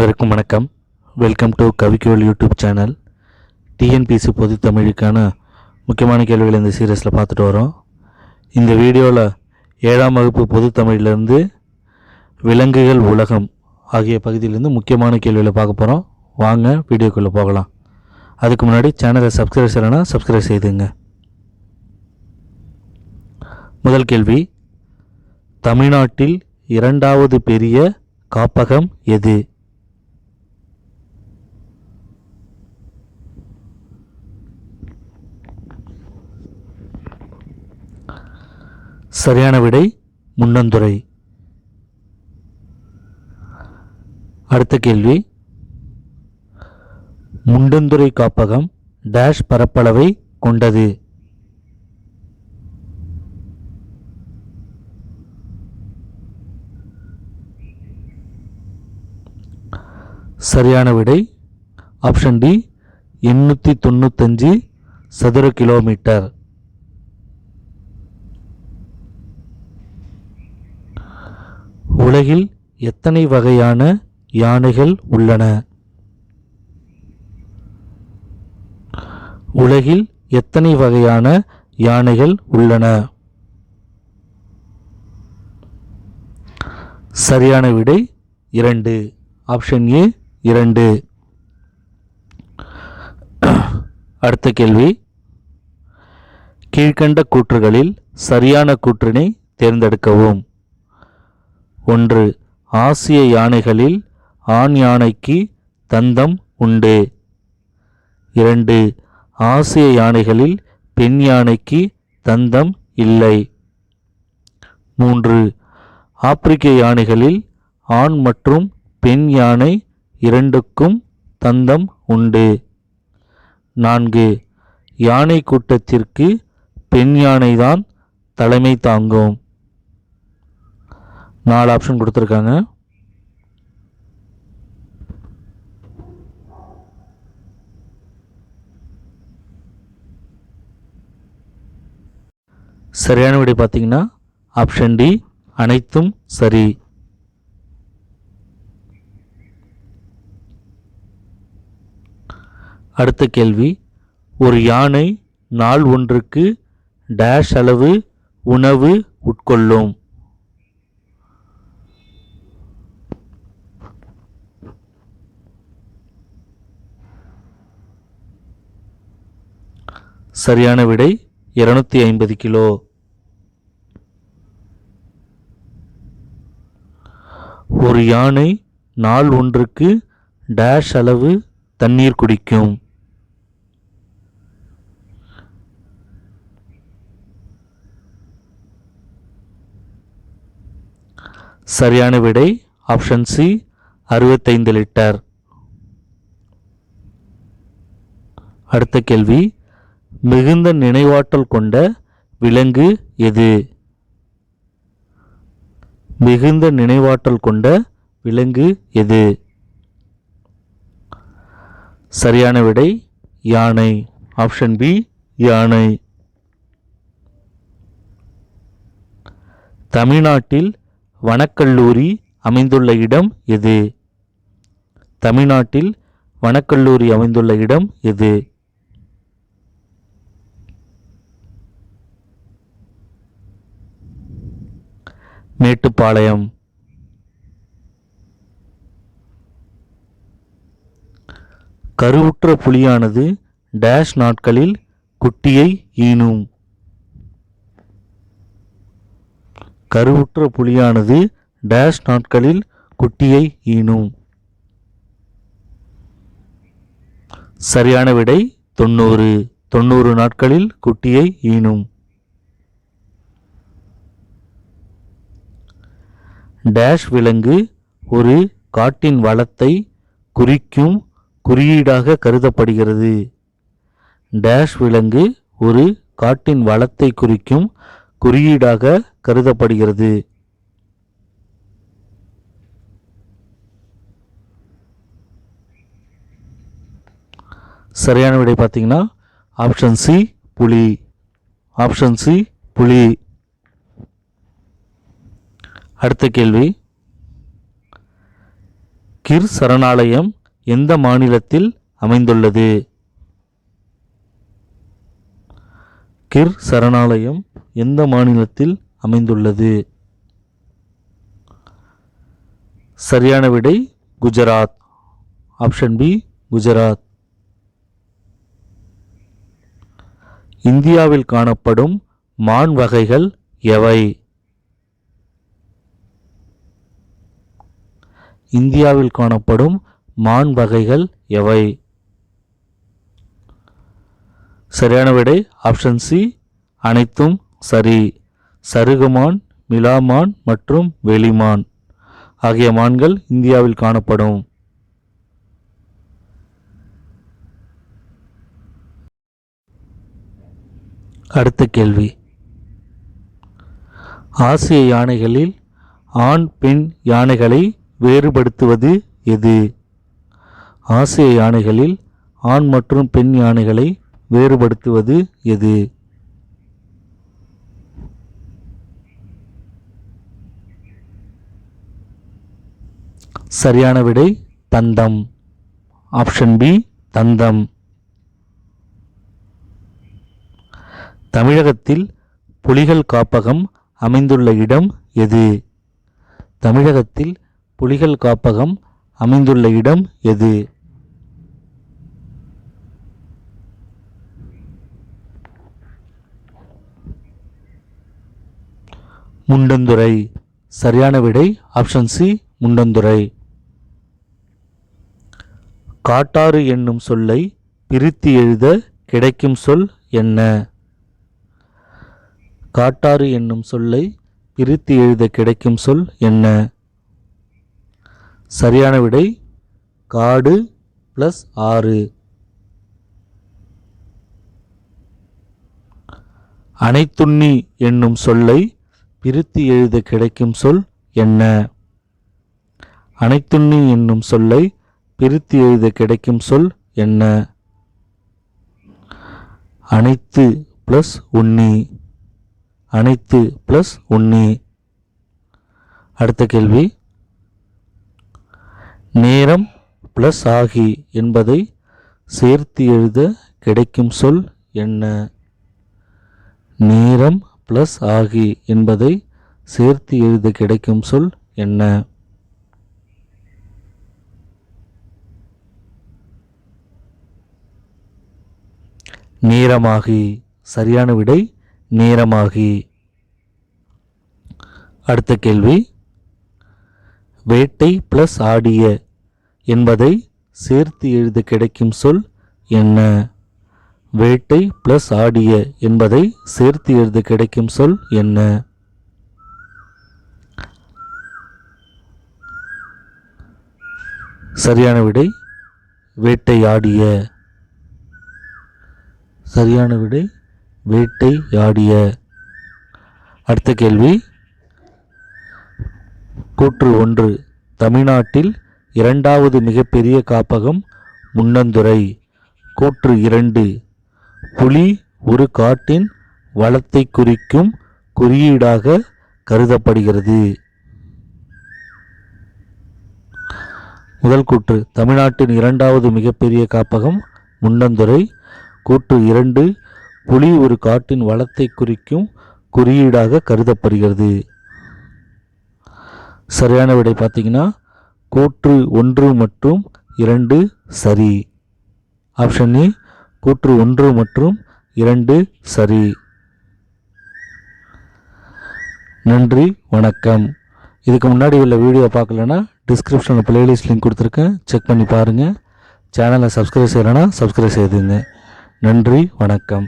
அனைவருக்கும் வணக்கம். Welcome to கவிக்குவல் யூடியூப் சேனல். டிஎன்பிசி பொது தமிழுக்கான முக்கியமான கேள்விகள் இந்த சீரியஸில் பார்த்துட்டு வரோம். இந்த வீடியோவில் 7ஆம் வகுப்பு பொது தமிழிலிருந்து விலங்குகள் உலகம் ஆகிய பகுதியிலிருந்து முக்கியமான கேள்விகளை பார்க்க போகிறோம். வாங்க வீடியோக்குள்ளே போகலாம். அதுக்கு முன்னாடி சேனலை சப்ஸ்கிரைப் செய்யலைன்னா சப்ஸ்கிரைப் செய்துங்க. முதல் கேள்வி, தமிழ்நாட்டில் 2வது பெரிய காப்பகம் எது? சரியான விடை முண்டந்துறை. அடுத்த கேள்வி, முண்டந்துறை காப்பகம் டேஷ் பரப்பளவை கொண்டது? சரியான விடை ஆப்ஷன் டி 895 சதுர கிலோமீட்டர். உலகில் எத்தனை வகையான யானைகள் உள்ளன? உலகில் எத்தனை வகையான யானைகள் உள்ளன? சரியான விடை 2, ஆப்ஷன் ஏ 2. அடுத்த கேள்வி, கீழ்கண்ட கூற்றுகளில் சரியான கூற்றினை தேர்ந்தெடுக்கவும். 1. ஆசிய யானைகளில் ஆண் யானைக்கு தந்தம் உண்டு. 2. ஆசிய யானைகளில் பெண் யானைக்கு தந்தம் இல்லை. 3. ஆப்பிரிக்க யானைகளில் ஆண் மற்றும் பெண் யானை இரண்டுக்கும் தந்தம் உண்டு. 4. யானை கூட்டத்திற்கு பெண் யானைதான் தலைமை தாங்கும். 4 ஆப்ஷன் கொடுத்துருக்காங்க. சரியான விடை பார்த்தீங்கன்னா ஆப்ஷன் டி அனைத்தும் சரி. அடுத்த கேள்வி, ஒரு யானை நாள் ஒன்றுக்கு டேஷ் அளவு உணவு உட்கொள்ளும்? சரியான விடை 250 கிலோ. ஒரு யானை நாள் ஒன்றுக்கு டேஷ் அளவு தண்ணீர் குடிக்கும்? சரியான விடை ஆப்ஷன் சி 65 லிட்டர். அடுத்த கேள்வி, மிகுந்த நினைவாற்றல் கொண்ட விலங்கு எது? மிகுந்த நினைவாற்றல் கொண்ட விலங்கு எது? சரியான விடை யானை, ஆப்ஷன் பி யானை. தமிழ்நாட்டில் வனக்கல்லூரி அமைந்துள்ள இடம் எது? தமிழ்நாட்டில் வனக்கல்லூரி அமைந்துள்ள இடம் எது? மேட்டுப்பாளையம். கருவுற்ற புலியானது டேஷ் நாட்களில் குட்டியை ஈனும்? கருவுற்ற புலியானது டேஷ் நாட்களில் குட்டியை ஈனும்? சரியான விடை 90 நாட்களில் குட்டியை ஈனும். டேஷ் விலங்கு ஒரு காட்டின் வளத்தை குறிக்கும் குறியீடாக கருதப்படுகிறது? டேஷ் விலங்கு ஒரு காட்டின் வளத்தை குறிக்கும் குறியீடாக கருதப்படுகிறது? சரியான விடை பார்த்தீங்கன்னா ஆப்ஷன் சி புலி. ஆப்ஷன் சி புலி. அடுத்த கேள்வி, கிர் சரணாலயம் எந்த மாநிலத்தில் அமைந்துள்ளது? கிர் சரணாலயம் எந்த மாநிலத்தில் அமைந்துள்ளது? சரியான விடை குஜராத். Option B Gujarat. இந்தியாவில் காணப்படும் மான் வகைகள் எவை? இந்தியாவில் காணப்படும் மான் வகைகள் எவை? சரியான விடை ஆப்ஷன் சி அனைத்தும் சரி. சருகுமான், மிலாமான் மற்றும் வெளிமான் ஆகிய மான்கள் இந்தியாவில் காணப்படும். அடுத்த கேள்வி. ஆசிய யானைகளில் ஆண் பெண் யானைகளை வேறுபடுத்துவது எது? ஆசிய யானைகளில் ஆண் மற்றும் பெண் யானைகளை வேறுபடுத்துவது எது? சரியான விடை தந்தம். ஆப்ஷன் பி தந்தம். தமிழகத்தில் புலிகள் காப்பகம் அமைந்துள்ள இடம் எது? தமிழகத்தில் புலிகள் காப்பகம் அமைந்துள்ள இடம் எது? முண்டந்துறை. சரியான விடை ஆப்ஷன் சி முண்டந்துறை. காட்டாறு என்னும் சொல்லை பிரித்து எழுத கிடைக்கும் சொல் என்ன? காட்டாறு என்னும் சொல்லை பிரித்து எழுத கிடைக்கும் சொல் என்ன? சரியான விடை காடு பிளஸ் ஆறு. அனைத்துண்ணி என்னும் சொல்லை பிரித்து எழுத கிடைக்கும் சொல் என்ன? அனைத்துண்ணி என்னும் சொல்லை பிரித்து எழுத கிடைக்கும் சொல் என்ன? அனைத்து பிளஸ் உண்ணி. அனைத்து பிளஸ் உண்ணி. அடுத்த கேள்வி. நேரம் பிளஸ் ஆகி என்பதை சேர்த்து எழுத கிடைக்கும் சொல் என்ன? நேரம் பிளஸ் ஆகி என்பதை சேர்த்து எழுத கிடைக்கும் சொல் என்ன? நேரமாகி. சரியான விடை நேரமாகி. அடுத்த கேள்வி. வேட்டை பிளஸ் ஆடிய என்பதை சேர்த்து எழுத கிடைக்கும் சொல் என்ன? வேட்டை பிளஸ் ஆடிய என்பதை சேர்த்து எழுத கிடைக்கும் சொல் என்ன? சரியான விடை வேட்டையாடிய. சரியான விடை வேட்டையாடிய. அடுத்த கேள்வி. கூற்று 1. தமிழ்நாட்டில் இரண்டாவது மிகப்பெரிய காப்பகம் முண்டந்துறை. கூற்று 2. புலி ஒரு காட்டின் வளத்தை குறிக்கும் குறியீடாக கருதப்படுகிறது. முதல் கூற்று தமிழ்நாட்டின் இரண்டாவது மிகப்பெரிய காப்பகம் முண்டந்துறை. கூற்று 2. புலி ஒரு காட்டின் வளத்தை குறிக்கும் குறியீடாக கருதப்படுகிறது. சரியான விடை பார்த்தீங்கன்னா கூற்று 1 மற்றும் 2 சரி. ஆப்ஷன் ஏ கூற்று 1 மற்றும் 2 சரி. நன்றி, வணக்கம். இதுக்கு முன்னாடி உள்ள வீடியோ பார்க்கலன்னா டிஸ்கிரிப்ஷனில் பிளேலிஸ்ட் லிங்க் கொடுத்துருக்கேன், செக் பண்ணி பாருங்கள். சேனலை சப்ஸ்கிரைப் செய்யலைன்னா சப்ஸ்கிரைப் செய்துங்க. நன்றி, வணக்கம்.